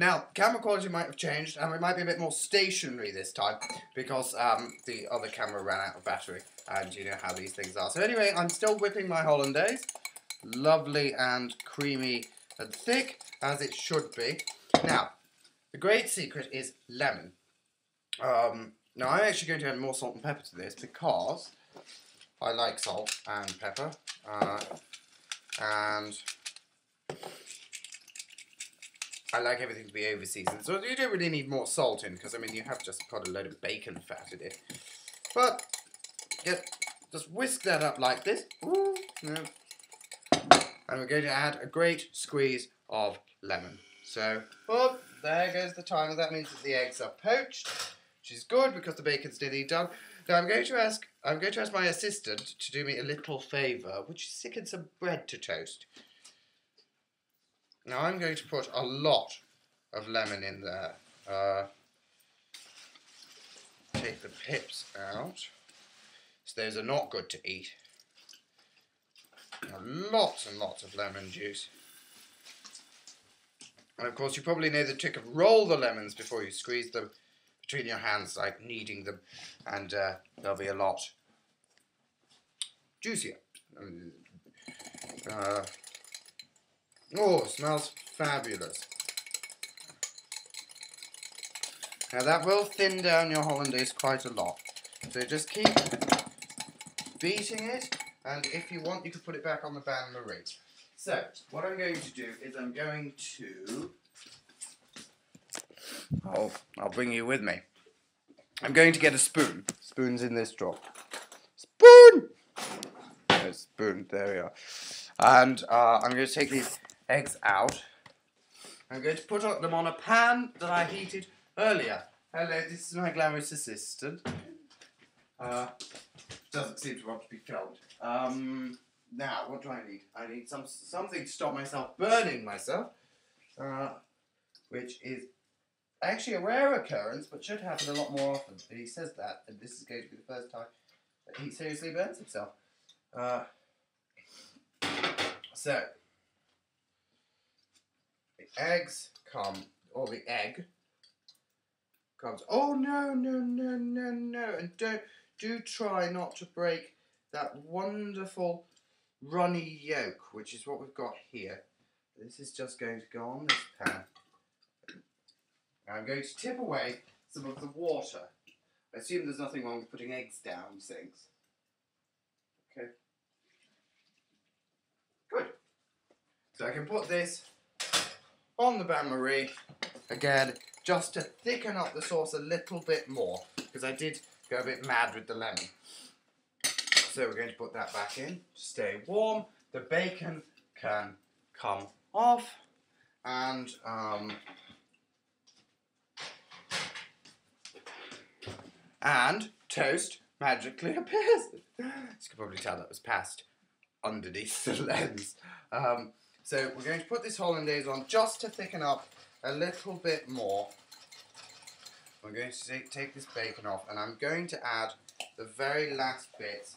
Now, camera quality might have changed, and it might be a bit more stationary this time, because the other camera ran out of battery, and you know how these things are. So anyway, I'm still whipping my hollandaise. Lovely and creamy and thick, as it should be. Now, the great secret is lemon. Now, I'm actually going to add more salt and pepper to this, because I like salt and pepper, and I like everything to be over seasoned. So you don't really need more salt in, because I mean you have just got a load of bacon fat in it. But just whisk that up like this. Ooh, no. And we're going to add a great squeeze of lemon. So, oh, there goes the timer. That means that the eggs are poached, which is good because the bacon's nearly done. Now I'm going to ask my assistant to do me a little favour, which is stick in some bread to toast. Now I'm going to put a lot of lemon in there. Take the pips out. So those are not good to eat. Now, lots and lots of lemon juice. And of course you probably know the trick of roll the lemons before you squeeze them between your hands, like kneading them, and they'll be a lot juicier. Oh, smells fabulous. Now that will thin down your hollandaise quite a lot. So just keep beating it, and if you want you can put it back on the bain-marie. So, what I'm going to do is I'm going to... I'll bring you with me. I'm going to get a spoon. Spoon's in this drawer. Spoon! There's a spoon, there we are. And I'm going to take these eggs out. I'm going to put them on a pan that I heated earlier. Hello, this is my glamorous assistant. Doesn't seem to want to be filmed. Now, what do I need? I need something to stop myself burning myself, which is actually a rare occurrence, but should happen a lot more often. But he says that, and this is going to be the first time that he seriously burns himself. So, the eggs come, or the egg comes. Oh no, no, no, no, no! And do try not to break that wonderful runny yolk, which is what we've got here. This is just going to go on this pan. I'm going to tip away some of the water. I assume there's nothing wrong with putting eggs down sinks. Okay. Good. So I can put this on the bain-marie again, just to thicken up the sauce a little bit more, because I did go a bit mad with the lemon. So we're going to put that back in to stay warm. The bacon can come off, and toast magically appears. As you can probably tell, that was passed underneath the lens. So we're going to put this hollandaise on just to thicken up a little bit more. We're going to take this bacon off, and I'm going to add the very last bit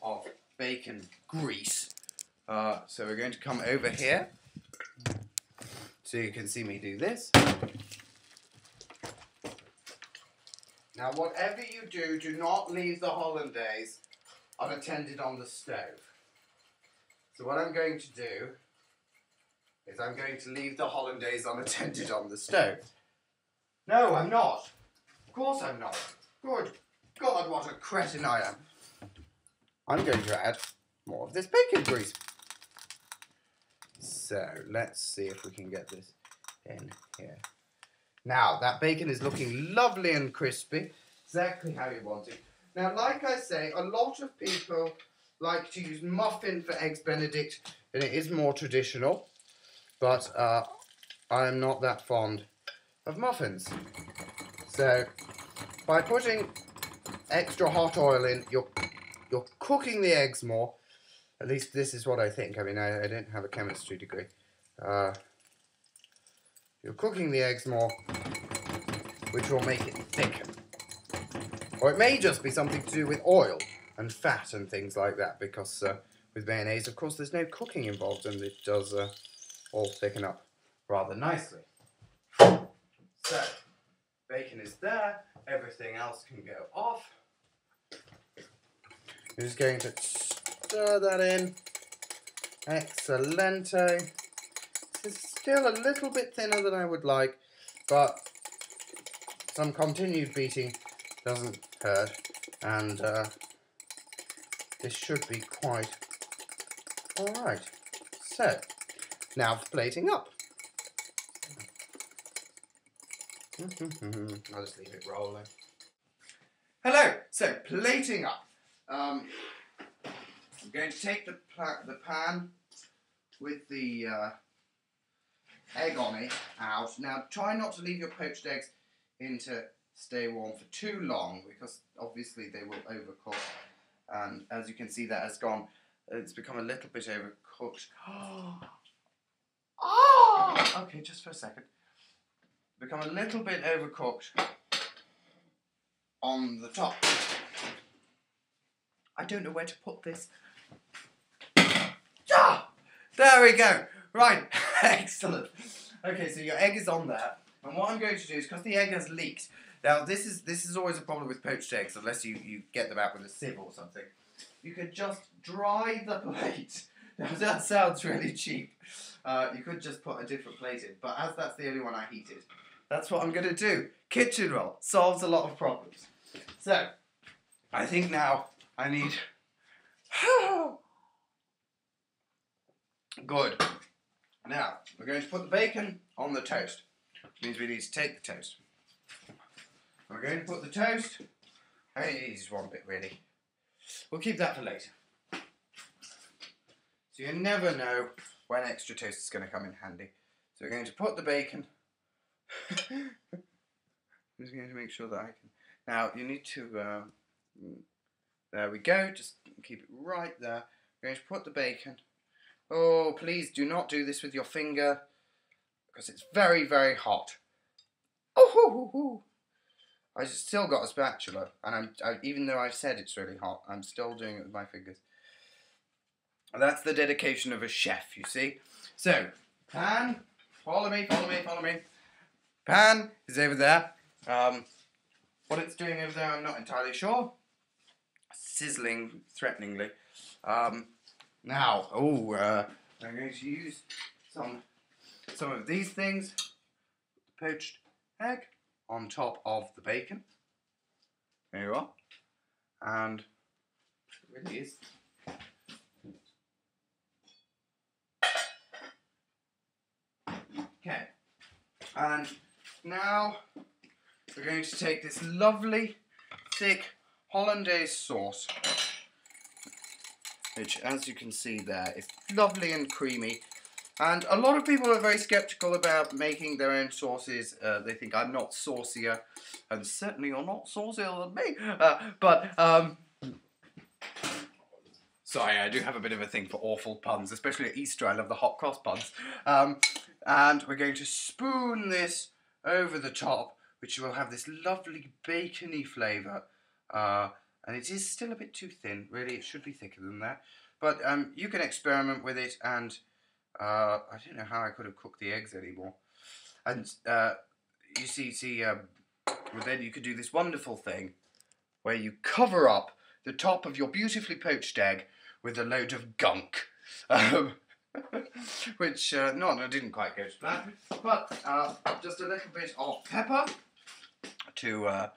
of bacon grease. So we're going to come over here, so you can see me do this. Now, whatever you do, do not leave the hollandaise unattended on the stove. So what I'm going to do is I'm going to leave the hollandaise unattended on the stove. No, I'm not. Of course I'm not. Good God, what a cretin I am. I'm going to add more of this bacon grease. So, let's see if we can get this in here. Now, that bacon is looking lovely and crispy, exactly how you want it. Now, like I say, a lot of people like to use muffin for Eggs Benedict, and it is more traditional, but I'm not that fond of muffins. So, by putting extra hot oil in, you're cooking the eggs more. At least this is what I think. I mean, I don't have a chemistry degree. You're cooking the eggs more, which will make it thicker. Or it may just be something to do with oil and fat and things like that, because with mayonnaise, of course, there's no cooking involved, and it does all thicken up rather nicely. bacon is there, everything else can go off. I'm just going to stir that in. Excelente. This is still a little bit thinner than I would like, but some continued beating doesn't hurt, and this should be quite alright. So, now for plating up. I'll just leave it rolling. Hello, so plating up. I'm going to take the pan with the egg on it out. Now try not to leave your poached eggs in to stay warm for too long, because obviously they will overcook, and as you can see that has gone, it's become a little bit overcooked. Oh! Okay, just for a second. Become a little bit overcooked on the top. I don't know where to put this. Ah! There we go. Right, excellent. Okay, so your egg is on there, and what I'm going to do is, because the egg has leaked. Now this is always a problem with poached eggs, unless you get them out with a sieve or something. You could just dry the plate. Now that sounds really cheap. You could just put a different plate in, but as that's the only one I heated, that's what I'm going to do. Kitchen roll solves a lot of problems. So, I think now I need... Good. Now, we're going to put the bacon on the toast. Which means we need to take the toast. We're going to put the toast... I need just one bit, really. We'll keep that for later. So you never know when extra toast is going to come in handy. So we're going to put the bacon... I'm just going to make sure that I can... Now, you need to... there we go. Just keep it right there. We're going to put the bacon... Oh, please do not do this with your finger, because it's very, very hot. Oh, I still got a spatula, and even though I've said it's really hot, I'm still doing it with my fingers. And that's the dedication of a chef, you see. So, pan, follow me. Pan is over there. What it's doing over there, I'm not entirely sure. Sizzling threateningly. Now, I'm going to use some of these things. Poached egg on top of the bacon. There you are. And it really is. Okay. And now we're going to take this lovely, thick hollandaise sauce, which, as you can see there, is lovely and creamy. And a lot of people are very sceptical about making their own sauces. They think I'm not saucier, and certainly you're not saucier than me. Sorry, I do have a bit of a thing for awful puns, especially at Easter. I love the hot cross puns. And we're going to spoon this over the top, which will have this lovely bacony flavour. And it is still a bit too thin. Really, it should be thicker than that. But you can experiment with it, and I don't know how I could have cooked the eggs anymore. And you see, well, then you could do this wonderful thing where you cover up the top of your beautifully poached egg with a load of gunk. Which, no, didn't quite go to plan. But just a little bit of pepper to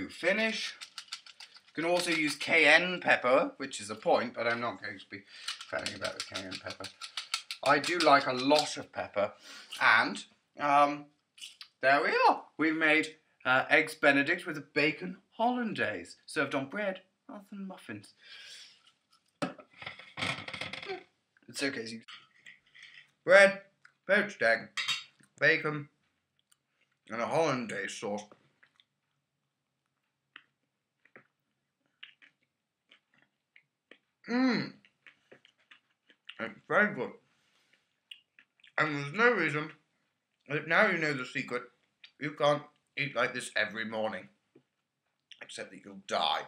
finish. You can also use cayenne pepper, which is a point, but I'm not going to be fanning about the cayenne pepper. I do like a lot of pepper, and there we are. We've made eggs Benedict with a bacon hollandaise, served on bread rather than muffins. It's okay. So bread, poached egg, bacon, and a hollandaise sauce. It's very good. And there's no reason, now you know the secret, you can't eat like this every morning. Except that you'll die.